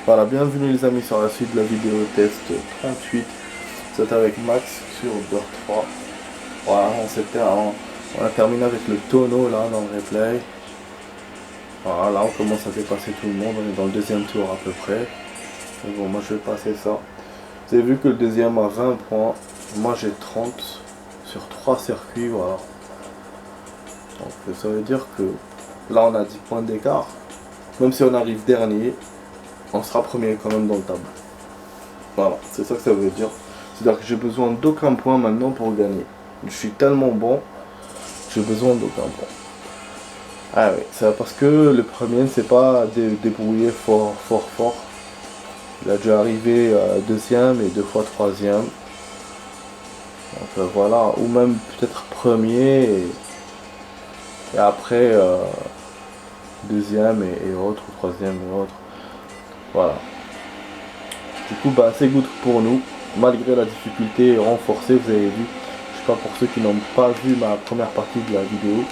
Voilà, bienvenue les amis sur la suite de la vidéo test 38. C'est avec Max sur Dirt 3. Voilà, on a terminé avec le tonneau là dans le replay. Voilà, là on commence à dépasser tout le monde, on est dans le deuxième tour à peu près. Mais bon, moi je vais passer ça. Vous avez vu que le deuxième a 20 points, moi j'ai 30 sur 3 circuits, voilà. Donc ça veut dire que là on a 10 points d'écart. Même si on arrive dernier, on sera premier quand même dans le tableau. Voilà, c'est ça que ça veut dire. C'est-à-dire que j'ai besoin d'aucun point maintenant pour gagner. Je suis tellement bon, j'ai besoin d'aucun point. Ah oui, c'est parce que le premier ne s'est pas débrouillé fort. Il a dû arriver deuxième et 2 fois troisième. Donc voilà, ou même peut-être premier et après deuxième et autre, ou troisième et autre. Voilà. Du coup, bah, c'est good pour nous, malgré la difficulté renforcée, vous avez vu. Je sais pas, pour ceux qui n'ont pas vu ma première partie de la vidéo,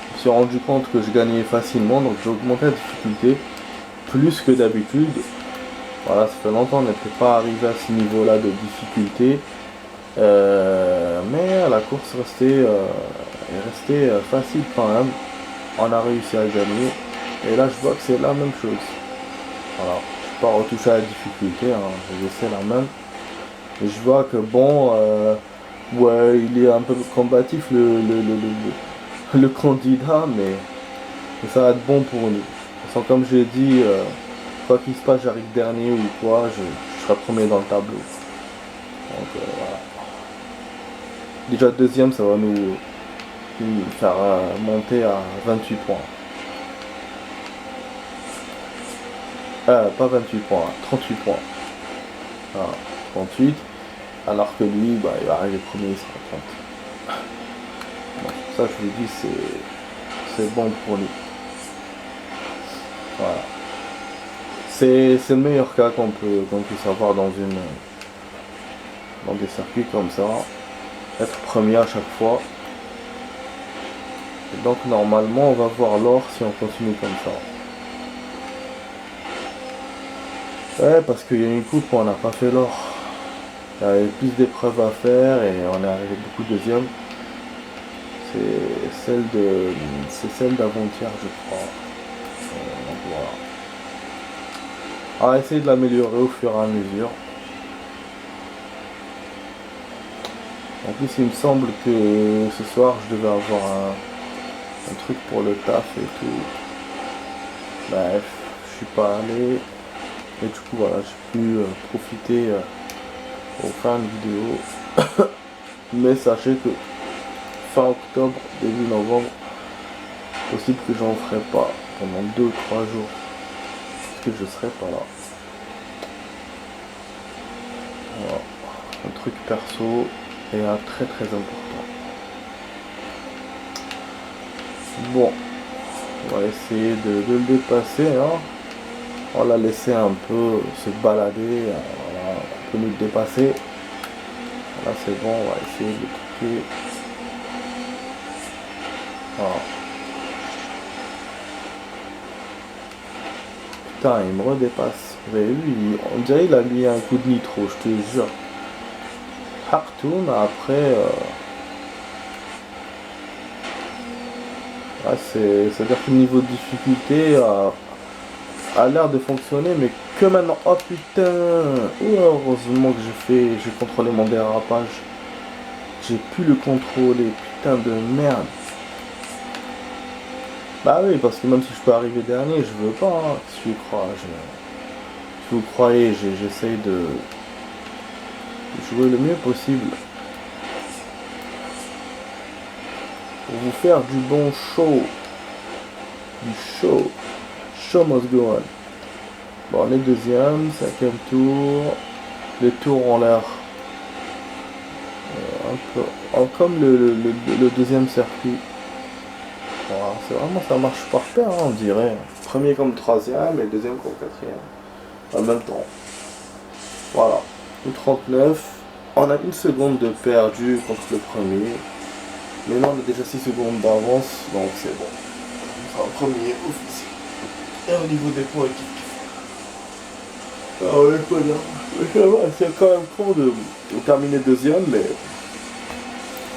je me suis rendu compte que je gagnais facilement, donc j'ai augmenté la difficulté plus que d'habitude. Voilà, ça fait longtemps qu'on n'était pas arrivé à ce niveau-là de difficulté, mais la course est restée facile quand même. On a réussi à gagner, et là je vois que c'est la même chose. Voilà. Pas retoucher à la difficulté, hein, j'ai laissé la même. Et je vois que bon, ouais, il est un peu combatif le candidat, mais ça va être bon pour nous. De toute façon, comme j'ai dit, quoi qu'il se passe, j'arrive dernier ou quoi, je serai premier dans le tableau. Donc voilà. Déjà deuxième, ça va nous faire monter à 28 points. Pas 28 points, 38 points. Voilà, 38. Alors que lui, bah, il va arriver premier, il sera 30. Donc, ça, je vous dis, c'est bon pour lui. Voilà. C'est le meilleur cas qu'on puisse avoir dans des circuits comme ça. Être premier à chaque fois. Et donc, normalement, on va voir l'or si on continue comme ça. Ouais, parce qu'il y a une coupe où on n'a pas fait l'or. Il y avait plus d'épreuves à faire et on est arrivé beaucoup deuxième. C'est celle d'avant-hier, je crois. Donc voilà. On va essayer de l'améliorer au fur et à mesure. En plus, il me semble que ce soir, je devais avoir un truc pour le taf et tout. Bref, je suis pas allé. Et du coup, voilà, j'ai pu profiter pour faire une vidéo. Mais sachez que fin octobre, début novembre, possible que j'en ferai pas pendant 2 ou 3 jours. Parce que je serai pas là. Voilà. Un truc perso et un très important. Bon, on va essayer de le dépasser, hein. On l'a laissé un peu se balader, voilà, un peu nous dépasser. Là c'est bon, on va essayer de truquer. Voilà. Putain, il me redépasse. Vous avez vu, on dirait qu'il a mis un coup de nitro, je te jure. Hartoon, après... Ouais, c'est-à-dire que le niveau de difficulté a l'air de fonctionner, mais que maintenant. Oh putain! Oh, heureusement que j'ai contrôlé mon dérapage. J'ai pu le contrôler, putain de merde. Bah oui, parce que même si je peux arriver dernier, je veux pas, hein. Si tu crois, si vous croyez, j'essaye de jouer le mieux possible pour vous faire du bon show. Du show. Show must go on. Bon, on est deuxième, 5e tour. Les tours ont l'air un peu comme le deuxième circuit. Voilà, c'est vraiment, ça marche par paire, hein, on dirait. Premier comme troisième et deuxième comme quatrième. En même temps. Voilà. Le 39. On a 1 seconde de perdu contre le premier. Mais là on a déjà 6 secondes d'avance, donc c'est bon. On sera premier officiel. Et au niveau des points équipe. Ah ouais, pas bien. Mais ça va, c'est quand même con de terminer deuxième, mais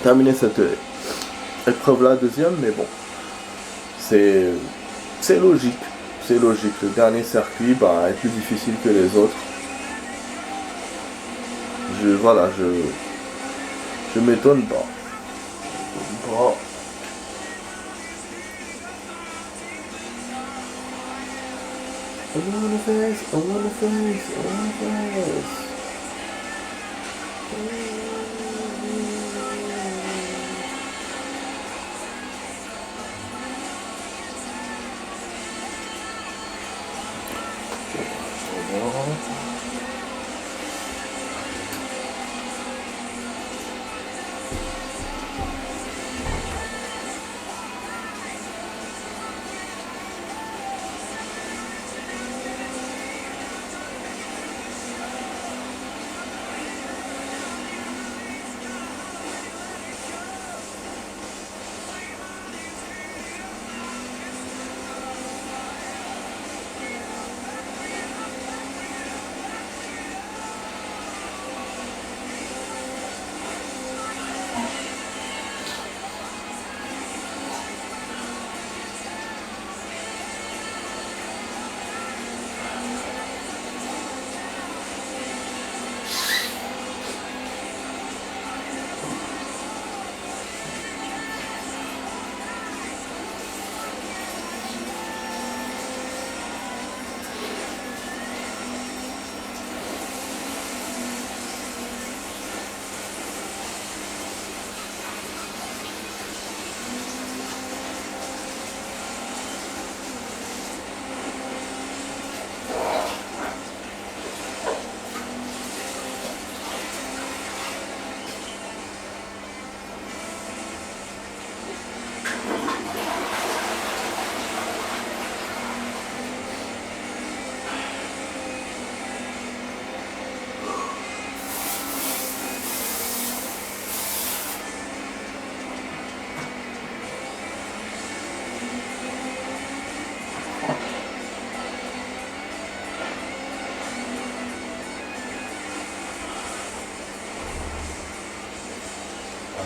terminer cette épreuve-là deuxième, mais bon, c'est c'est logique. C'est logique. Le dernier circuit bah, est plus difficile que les autres. Voilà, je m'étonne pas. Bon. I wanna face, I wanna face, I wanna face.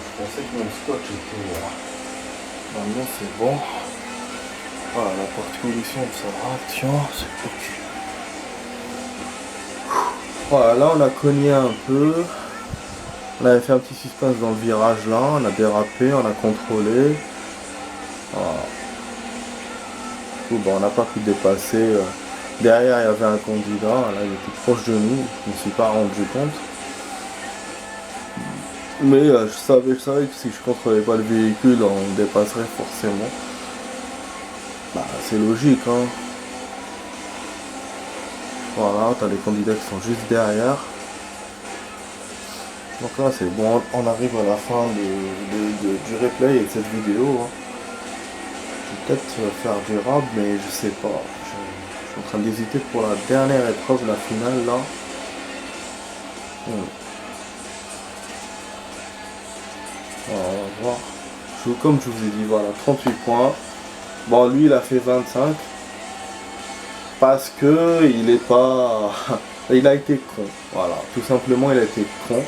Je pensais que mon scotch était là. Maintenant c'est bon. Voilà, la porte condition ça va, tiens, c'est ok. Voilà, là on a cogné un peu. On avait fait un petit suspense dans le virage là, on a dérapé, on a contrôlé. Voilà. Bon, on n'a pas pu dépasser. Derrière il y avait un candidat, là il était proche de nous, je ne me suis pas rendu compte. Mais je savais que si je contrôlais pas le véhicule, on me dépasserait forcément. Bah c'est logique hein. Voilà, t'as les candidats qui sont juste derrière. Donc là c'est bon, on arrive à la fin du replay et de cette vidéo. Hein. Je vais peut-être faire durable, mais je sais pas. Je suis en train d'hésiter pour la dernière épreuve, la finale là. Alors, on va voir. Comme je vous ai dit, voilà, 38 points. Bon, lui il a fait 25. Parce que il est pas. Il a été con. Voilà, tout simplement il a été con.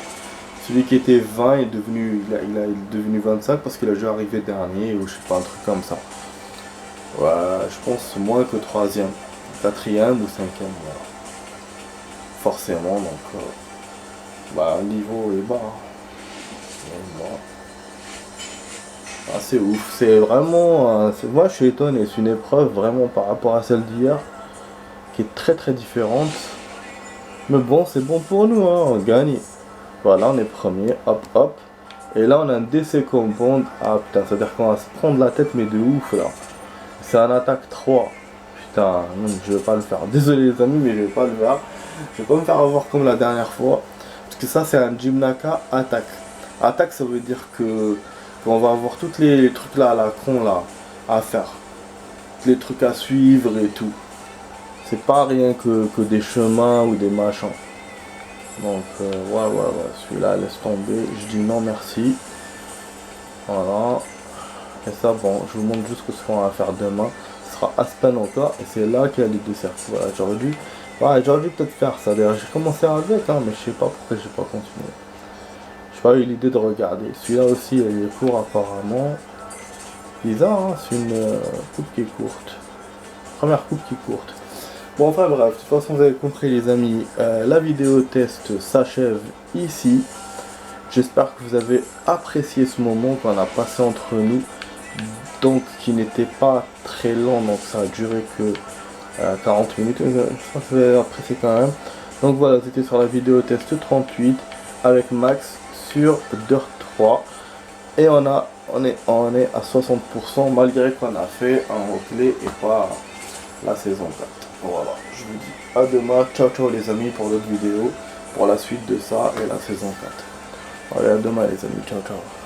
Celui qui était 20 est devenu. Il est devenu 25 parce qu'il a déjà arrivé dernier ou je sais pas, un truc comme ça. Ouais, je pense moins que 3ème. 4ème ou 5ème, voilà. Forcément, donc. Bah, le niveau est bas. Hein. Ah, c'est ouf. C'est vraiment. Moi, je suis étonné. C'est une épreuve vraiment par rapport à celle d'hier qui est très très différente. Mais bon, c'est bon pour nous, hein. On gagne. Voilà, on est premier. Hop, hop. Et là, on a un DC compound. Ah putain, c'est-à-dire qu'on va se prendre la tête, mais de ouf là. C'est un attaque 3. Putain, non, je vais pas le faire. Désolé les amis, mais je vais pas le faire. Je vais pas me faire avoir comme la dernière fois. Parce que ça, c'est un Gymnaka attaque. Attaque, ça veut dire que on va avoir tous les trucs là à la con là à faire. Les trucs à suivre et tout. C'est pas rien que des chemins ou des machins. Donc ouais, celui-là laisse tomber. Je dis non merci. Voilà. Et ça bon, je vous montre juste ce qu'on va faire demain. Ce sera Aspen encore, et c'est là qu'il y a les deux cercles. Voilà, j'aurais dû peut-être faire ça. D'ailleurs, j'ai commencé avec, hein, mais je sais pas pourquoi j'ai pas continué. J'ai pas eu l'idée de regarder. Celui-là aussi, il est court apparemment. Bizarre, hein, c'est une coupe qui est courte. Première coupe qui est courte. Bon, enfin bref, de toute façon, vous avez compris, les amis, la vidéo test s'achève ici. J'espère que vous avez apprécié ce moment qu'on a passé entre nous, donc qui n'était pas très long, donc ça a duré que 40 minutes, je pense que vous avez apprécié quand même. Donc voilà, c'était sur la vidéo test 38 avec Max sur Dirt 3, et on est à 60% malgré qu'on a fait un replay et pas la saison 4. Voilà, je vous dis à demain, ciao ciao les amis pour l'autre vidéo, pour la suite de ça et la saison 4. Allez, à demain les amis, ciao ciao.